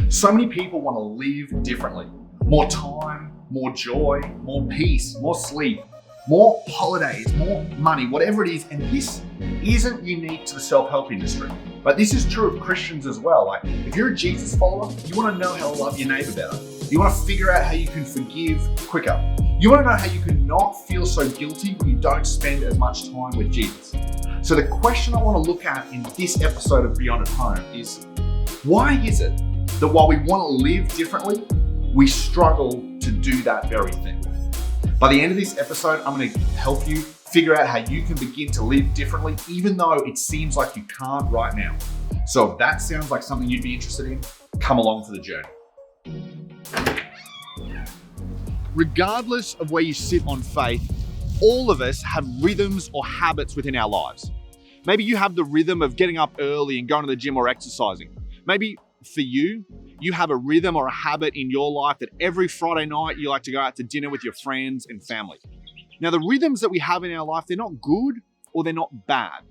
So many people want to live differently. More time, more joy, more peace, more sleep, more holidays, more money, whatever it is. And this isn't unique to the self-help industry, but this is true of Christians as well. Like, if you're a Jesus follower, you want to know how to love your neighbor better. You want to figure out how you can forgive quicker. You want to know how you can not feel so guilty when you don't spend as much time with Jesus. So the question I want to look at in this episode of Beyond at Home is, why is it that while we want to live differently, we struggle to do that very thing? By the end of this episode, I'm going to help you figure out how you can begin to live differently, even though it seems like you can't right now. So if that sounds like something you'd be interested in, come along for the journey. Regardless of where you sit on faith, all of us have rhythms or habits within our lives. Maybe you have the rhythm of getting up early and going to the gym or exercising. Maybe for you, you have a rhythm or a habit in your life that every Friday night you like to go out to dinner with your friends and family. Now, the rhythms that we have in our life, they're not good or they're not bad.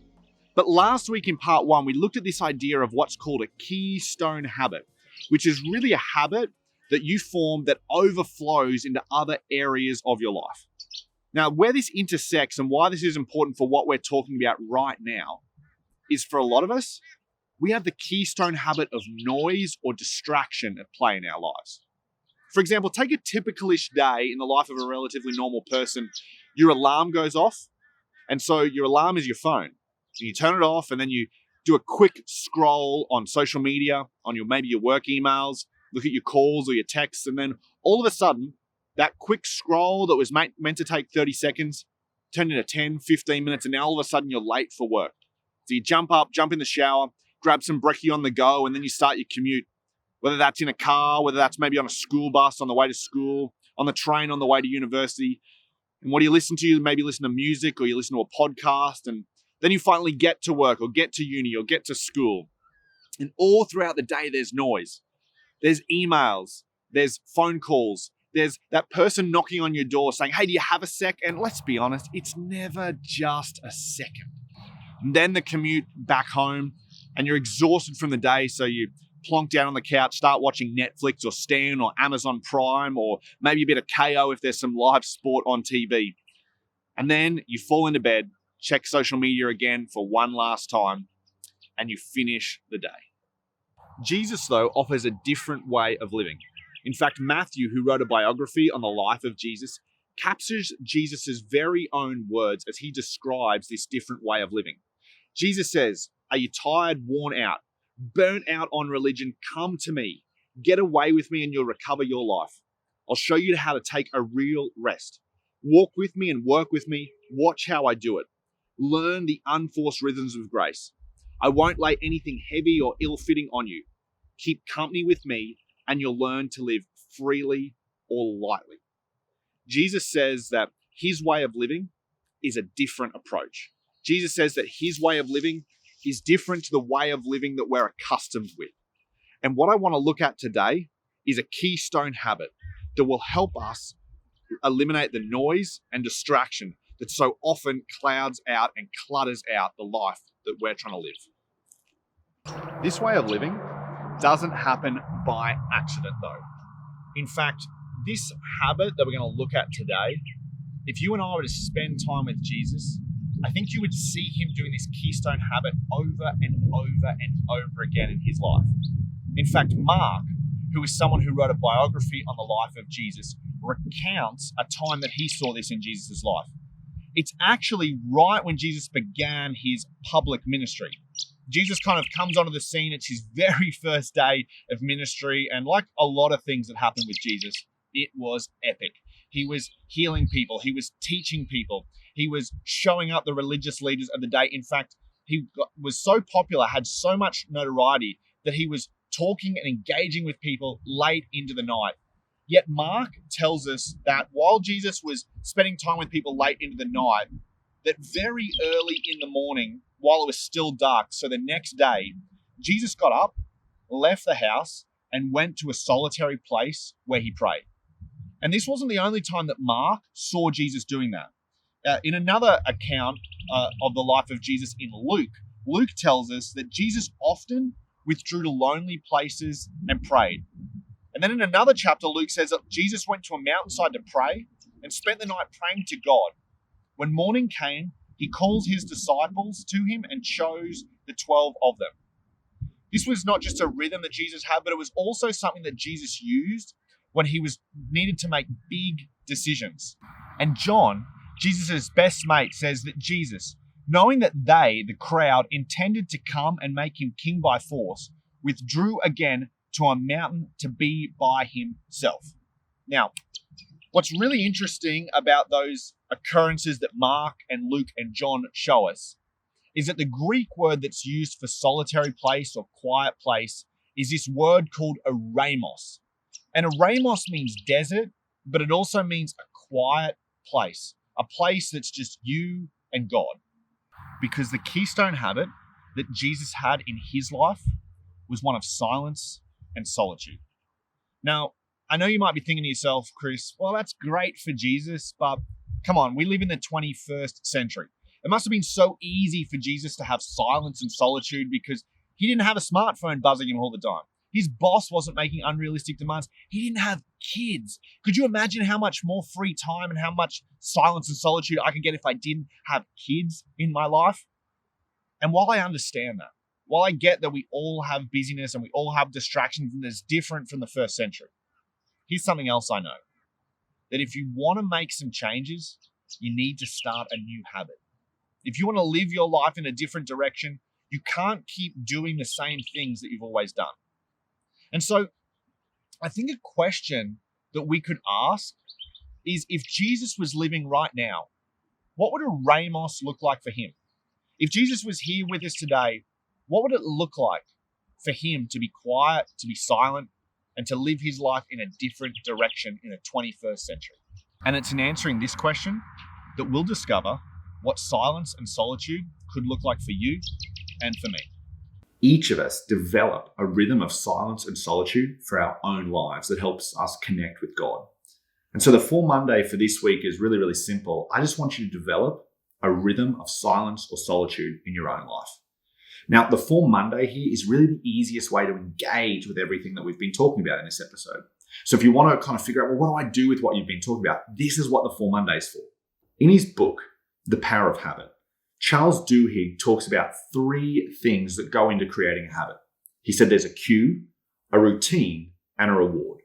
But last week in part one, we looked at this idea of what's called a keystone habit, which is really a habit that you form that overflows into other areas of your life. Now, where this intersects and why this is important for what we're talking about right now is, for a lot of us, we have the keystone habit of noise or distraction at play in our lives. For example, take a typical-ish day in the life of a relatively normal person. Your alarm goes off, and so your alarm is your phone. And you turn it off, and then you do a quick scroll on social media, on maybe your work emails, look at your calls or your texts, and then all of a sudden, that quick scroll that was meant to take 30 seconds turned into 10, 15 minutes, and now all of a sudden you're late for work. So you jump up, jump in the shower, grab some brekkie on the go, and then you start your commute. Whether that's in a car, whether that's maybe on a school bus on the way to school, on the train on the way to university. And what do you listen to? You maybe listen to music or you listen to a podcast, and then you finally get to work or get to uni or get to school. And all throughout the day, there's noise. There's emails, there's phone calls, there's that person knocking on your door saying, hey, do you have a sec? And let's be honest, it's never just a second. And then the commute back home, and you're exhausted from the day, so you plonk down on the couch, start watching Netflix or Stan or Amazon Prime, or maybe a bit of KO if there's some live sport on TV. And then you fall into bed, check social media again for one last time, and you finish the day. Jesus, though, offers a different way of living. In fact, Matthew, who wrote a biography on the life of Jesus, captures Jesus' very own words as he describes this different way of living. Jesus says, "Are you tired, worn out, burnt out on religion? Come to me. Get away with me and you'll recover your life. I'll show you how to take a real rest. Walk with me and work with me. Watch how I do it. Learn the unforced rhythms of grace. I won't lay anything heavy or ill-fitting on you. Keep company with me and you'll learn to live freely or lightly." Jesus says that his way of living is a different approach. Jesus says that his way of living is different to the way of living that we're accustomed with. And what I want to look at today is a keystone habit that will help us eliminate the noise and distraction that so often clouds out and clutters out the life that we're trying to live. This way of living doesn't happen by accident, though. In fact, this habit that we're going to look at today, if you and I were to spend time with Jesus, I think you would see him doing this keystone habit over and over and over again in his life. In fact, Mark, who is someone who wrote a biography on the life of Jesus, recounts a time that he saw this in Jesus' life. It's actually right when Jesus began his public ministry. Jesus kind of comes onto the scene. It's his very first day of ministry. And like a lot of things that happened with Jesus, it was epic. He was healing people. He was teaching people. He was showing up the religious leaders of the day. In fact, was so popular, had so much notoriety that he was talking and engaging with people late into the night. Yet Mark tells us that while Jesus was spending time with people late into the night, that very early in the morning, while it was still dark, so the next day, Jesus got up, left the house, and went to a solitary place where he prayed. And this wasn't the only time that Mark saw Jesus doing that. In another account of the life of Jesus in Luke, Luke tells us that Jesus often withdrew to lonely places and prayed. And then in another chapter, Luke says that Jesus went to a mountainside to pray and spent the night praying to God. When morning came, he called his disciples to him and chose the 12 of them. This was not just a rhythm that Jesus had, but it was also something that Jesus used when he was needed to make big decisions. And John, Jesus' best mate, says that Jesus, knowing that they, the crowd, intended to come and make him king by force, withdrew again to a mountain to be by himself. Now, what's really interesting about those occurrences that Mark and Luke and John show us is that the Greek word that's used for solitary place or quiet place is this word called eremos. And eremos means desert, but it also means a quiet place, a place that's just you and God. Because the keystone habit that Jesus had in his life was one of silence and solitude. Now, I know you might be thinking to yourself, Chris, well, that's great for Jesus, but come on, we live in the 21st century. It must have been so easy for Jesus to have silence and solitude because he didn't have a smartphone buzzing him all the time. His boss wasn't making unrealistic demands. He didn't have kids. Could you imagine how much more free time and how much silence and solitude I could get if I didn't have kids in my life? And while I understand that, while I get that we all have busyness and we all have distractions and it's different from the first century, here's something else I know. That if you want to make some changes, you need to start a new habit. If you want to live your life in a different direction, you can't keep doing the same things that you've always done. And so I think a question that we could ask is, if Jesus was living right now, what would a Ramos look like for him? If Jesus was here with us today, what would it look like for him to be quiet, to be silent, and to live his life in a different direction in the 21st century? And it's in answering this question that we'll discover what silence and solitude could look like for you and for me. Each of us develop a rhythm of silence and solitude for our own lives that helps us connect with God. And so the Form Monday for this week is really, really simple. I just want you to develop a rhythm of silence or solitude in your own life. Now, the Form Monday here is really the easiest way to engage with everything that we've been talking about in this episode. So if you want to kind of figure out, well, what do I do with what you've been talking about? This is what the Form Monday is for. In his book, The Power of Habit, Charles Duhigg talks about 3 things that go into creating a habit. He said there's a cue, a routine, and a reward.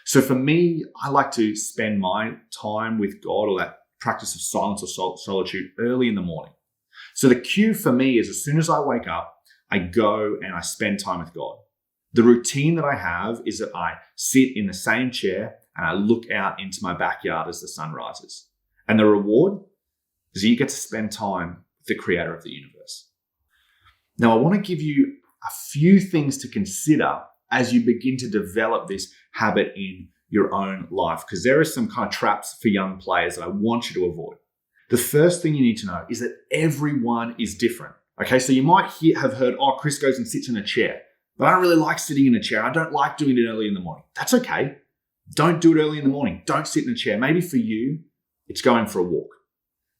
So for me, I like to spend my time with God, or that practice of silence or solitude, early in the morning. So the cue for me is as soon as I wake up, I go and I spend time with God. The routine that I have is that I sit in the same chair and I look out into my backyard as the sun rises. And the reward is that you get to spend time with the creator of the universe. Now, I want to give you a few things to consider as you begin to develop this habit in your own life, because there are some kind of traps for young players that I want you to avoid. The first thing you need to know is that everyone is different. Okay, so you might have heard, oh, Chris goes and sits in a chair, but I don't really like sitting in a chair. I don't like doing it early in the morning. That's okay. Don't do it early in the morning. Don't sit in a chair. Maybe for you, it's going for a walk.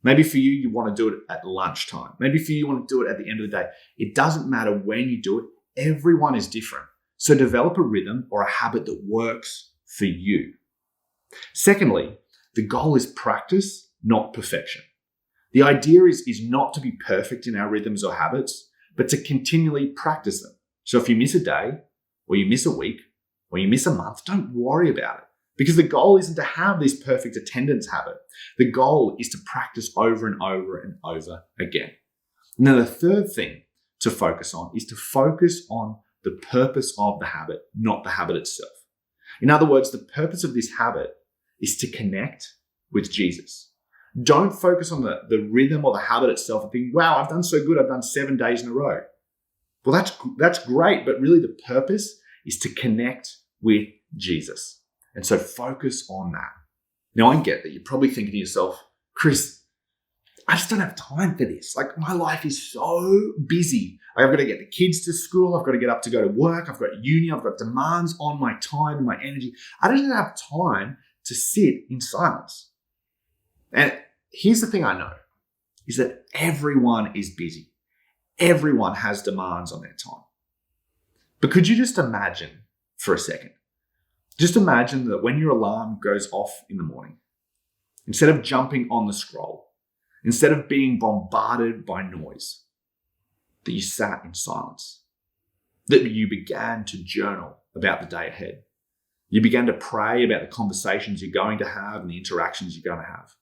Maybe for you, you want to do it at lunchtime. Maybe for you want to do it at the end of the day. It doesn't matter when you do it. Everyone is different. So develop a rhythm or a habit that works for you. Secondly, the goal is practice, not perfection. The idea is not to be perfect in our rhythms or habits, but to continually practice them. So if you miss a day, or you miss a week, or you miss a month, don't worry about it. Because the goal isn't to have this perfect attendance habit. The goal is to practice over and over and over again. Now, the third thing to focus on is to focus on the purpose of the habit, not the habit itself. In other words, the purpose of this habit is to connect with Jesus. Don't focus on the rhythm or the habit itself and think, wow, I've done so good. I've done 7 days in a row. Well, that's great, but really the purpose is to connect with Jesus. And so focus on that. Now, I get that you're probably thinking to yourself, Chris, I just don't have time for this. Like, my life is so busy. I've got to get the kids to school. I've got to get up to go to work. I've got uni. I've got demands on my time and my energy. I don't have time to sit in silence. And here's the thing I know, is that everyone is busy. Everyone has demands on their time. But could you just imagine for a second? Just imagine that when your alarm goes off in the morning, instead of jumping on the scroll, instead of being bombarded by noise, that you sat in silence, that you began to journal about the day ahead. You began to pray about the conversations you're going to have and the interactions you're going to have.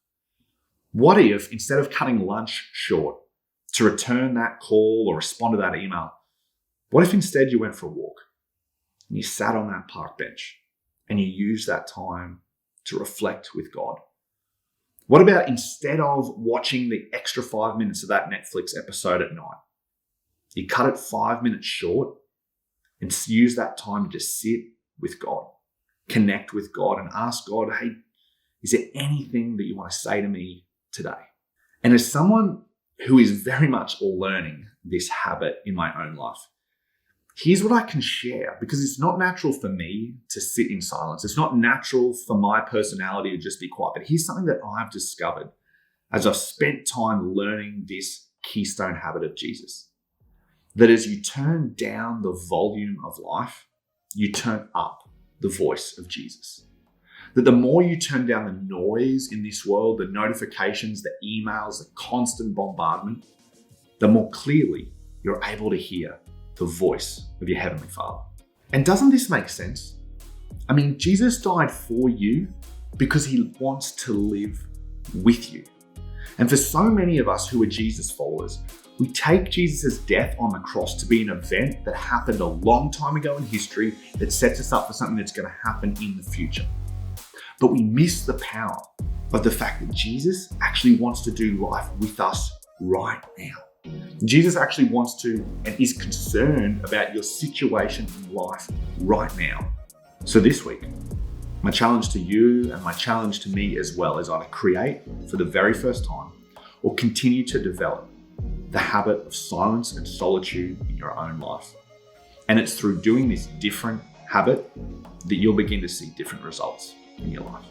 What if, instead of cutting lunch short to return that call or respond to that email, what if instead you went for a walk and you sat on that park bench and you used that time to reflect with God? What about instead of watching the extra 5 minutes of that Netflix episode at night, you cut it 5 minutes short and use that time to just sit with God, connect with God and ask God, hey, is there anything that you want to say to me today? And as someone who is very much learning this habit in my own life, here's what I can share, because it's not natural for me to sit in silence. It's not natural for my personality to just be quiet. But here's something that I've discovered as I've spent time learning this keystone habit of Jesus. That as you turn down the volume of life, you turn up the voice of Jesus. That the more you turn down the noise in this world, the notifications, the emails, the constant bombardment, the more clearly you're able to hear the voice of your Heavenly Father. And doesn't this make sense? I mean, Jesus died for you because he wants to live with you. And for so many of us who are Jesus followers, we take Jesus' death on the cross to be an event that happened a long time ago in history that sets us up for something that's going to happen in the future. But we miss the power of the fact that Jesus actually wants to do life with us right now. Jesus actually wants to and is concerned about your situation in life right now. So this week, my challenge to you and my challenge to me as well is either create for the very first time or continue to develop the habit of silence and solitude in your own life. And it's through doing this different habit that you'll begin to see different results in your life.